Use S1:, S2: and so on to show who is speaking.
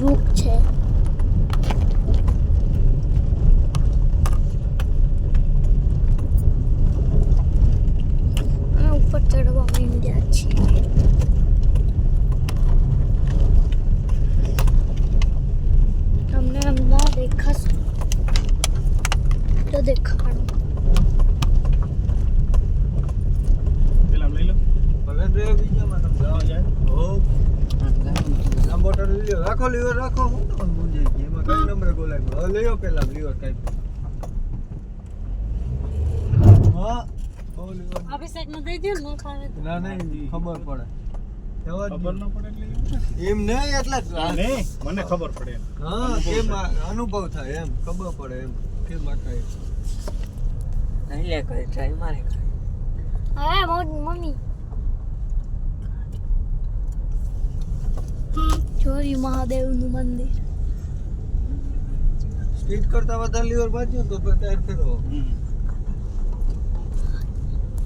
S1: રૂપ છે. આ ઉપર ચડવા માંડ્યા છે. તમને એમ ના દેખાશે તો દેખાડો.
S2: પેલા લઈ લો.
S3: ભલે રે બીજામાં તમે જાઓ જાય. હો આ મોટર લ્યો રાખો લીવર રાખો. હું તો મૂંઝાઈ ગઈ એમાં કઈ નંબર બોલાય. હવે લ્યો પેલા લીવર કઈ. હા બહુ લીવર
S1: અભિષેક ને દઈ દે ને ખાવે.
S3: ના નહીં ખબર પડે. જવા
S2: ખબર
S3: દો.
S2: ન પડે એટલે એવું
S3: એમ નહીં એટલે જ.
S2: નહીં મને ખબર પડે
S3: હા કેમ અનુભવ થાય એમ ખબર પડે એમ કેમ આકાય.
S4: નહીં લે કરે ટ્રાય મારે કરે.
S1: હા મમ્મી ચોરી મહાદેવનું મંદિર.
S3: સ્પીડ કરતા વધારે લીવર બાજ્યો તો ટાયર ફેરવો.
S2: હમ